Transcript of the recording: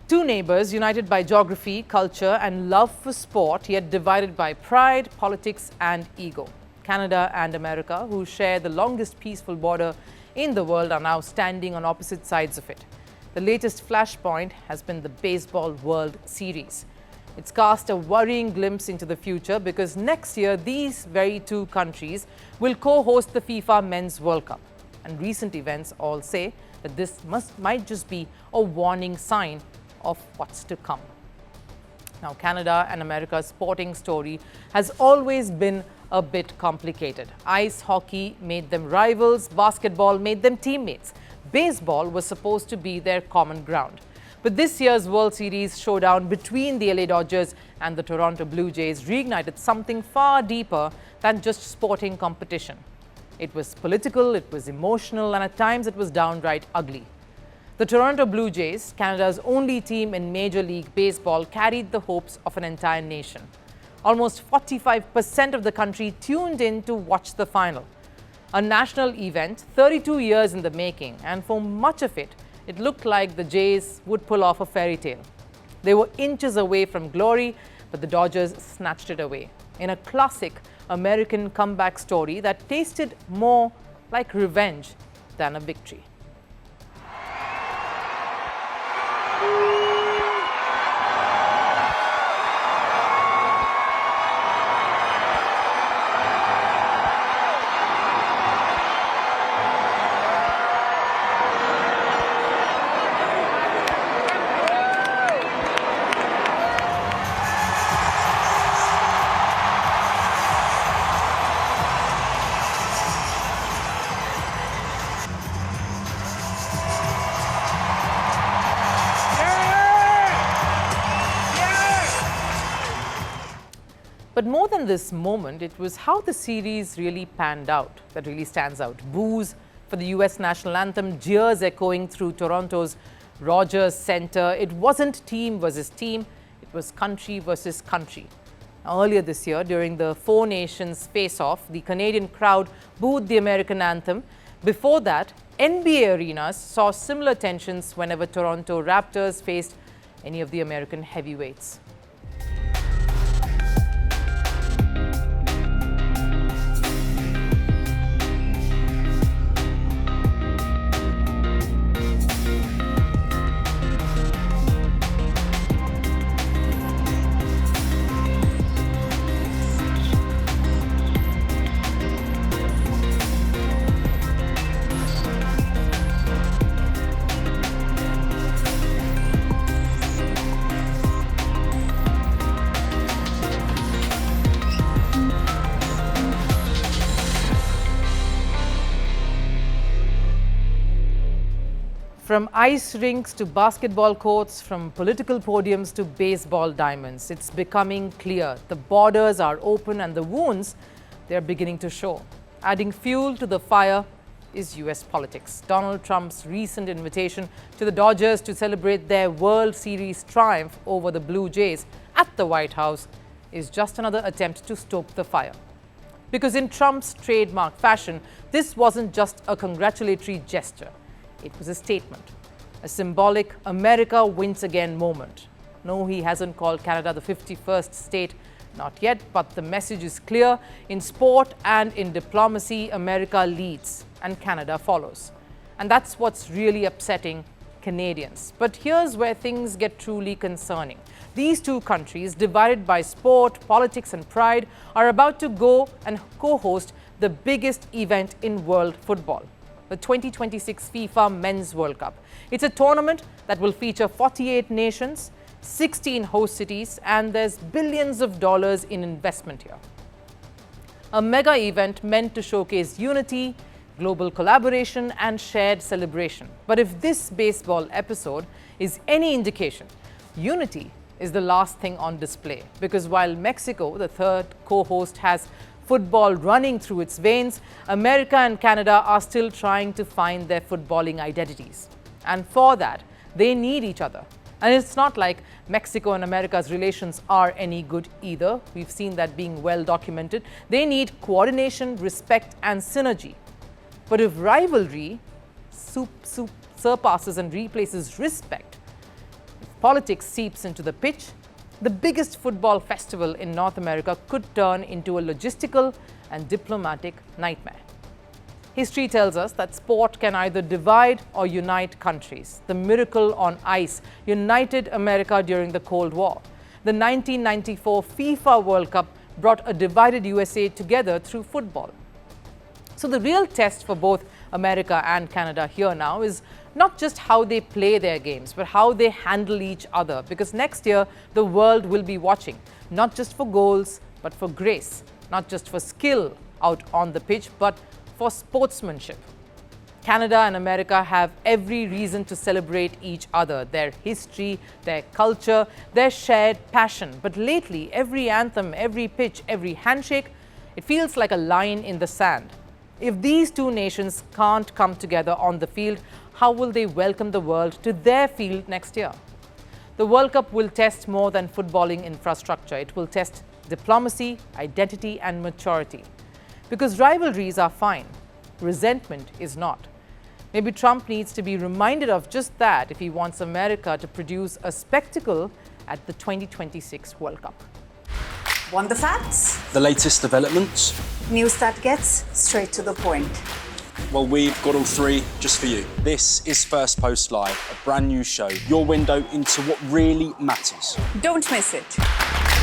Two neighbours united by geography, culture and love for sport, yet divided by pride, politics and ego. Canada and America, who share the longest peaceful border in the world, are now standing on opposite sides of it. The latest flashpoint has been the Baseball World Series. It's cast a worrying glimpse into the future because next year these very two countries will co-host the FIFA Men's World Cup. And recent events all say that this might just be a warning sign of what's to come. Now, Canada and America's sporting story has always been a bit complicated. Ice hockey made them rivals, basketball made them teammates. Baseball was supposed to be their common ground. But this year's World Series showdown between the LA Dodgers and the Toronto Blue Jays reignited something far deeper than just sporting competition. It was political, it was emotional, and at times it was downright ugly. The Toronto Blue Jays, Canada's only team in Major League Baseball, carried the hopes of an entire nation. Almost 45% of the country tuned in to watch the final. A national event 32 years in the making, and for much of it, it looked like the Jays would pull off a fairy tale. They were inches away from glory, but the Dodgers snatched it away in a classic American comeback story that tasted more like revenge than a victory. But more than this moment, it was how the series really panned out that really stands out. Boos for the US national anthem, jeers echoing through Toronto's Rogers Centre. It wasn't team versus team, it was country versus country. Now, earlier this year, during the Four Nations face-off, the Canadian crowd booed the American anthem. Before that, NBA arenas saw similar tensions whenever Toronto Raptors faced any of the American heavyweights. From ice rinks to basketball courts, from political podiums to baseball diamonds, it's becoming clear the borders are open and the wounds, they're beginning to show. Adding fuel to the fire is US politics. Donald Trump's recent invitation to the Dodgers to celebrate their World Series triumph over the Blue Jays at the White House is just another attempt to stoke the fire. Because in Trump's trademark fashion, this wasn't just a congratulatory gesture. It was a statement, a symbolic America wins again moment. No, he hasn't called Canada the 51st state, not yet, but the message is clear. In sport and in diplomacy, America leads and Canada follows. And that's what's really upsetting Canadians. But here's where things get truly concerning. These two countries, divided by sport, politics and pride, are about to go and co-host the biggest event in world football, the 2026 FIFA Men's World Cup. It's a tournament that will feature 48 nations, 16 host cities, and there's billions of dollars in investment here. A mega event meant to showcase unity, global collaboration, and shared celebration. But if this baseball episode is any indication, unity is the last thing on display. Because while Mexico, the third co-host, has football running through its veins, America and Canada are still trying to find their footballing identities. And for that, they need each other. And it's not like Mexico and America's relations are any good either. We've seen that being well documented. They need coordination, respect, and synergy. But if rivalry surpasses and replaces respect, if politics seeps into the pitch, the biggest football festival in North America could turn into a logistical and diplomatic nightmare. History tells us that sport can either divide or unite countries. The miracle on ice united America during the Cold War. The 1994 FIFA World Cup brought a divided USA together through football. So the real test for both America and Canada here now is not just how they play their games, but how they handle each other. Because next year, the world will be watching, not just for goals, but for grace, not just for skill out on the pitch, but for sportsmanship. Canada and America have every reason to celebrate each other, their history, their culture, their shared passion. But lately, every anthem, every pitch, every handshake, it feels like a line in the sand. If these two nations can't come together on the field, how will they welcome the world to their field next year? The World Cup will test more than footballing infrastructure. It will test diplomacy, identity, and maturity. Because rivalries are fine, resentment is not. Maybe Trump needs to be reminded of just that if he wants America to produce a spectacle at the 2026 World Cup. Want the facts? The latest developments? News that gets straight to the point. Well, we've got all three just for you. This is Firstpost Live, a brand new show, your window into what really matters. Don't miss it.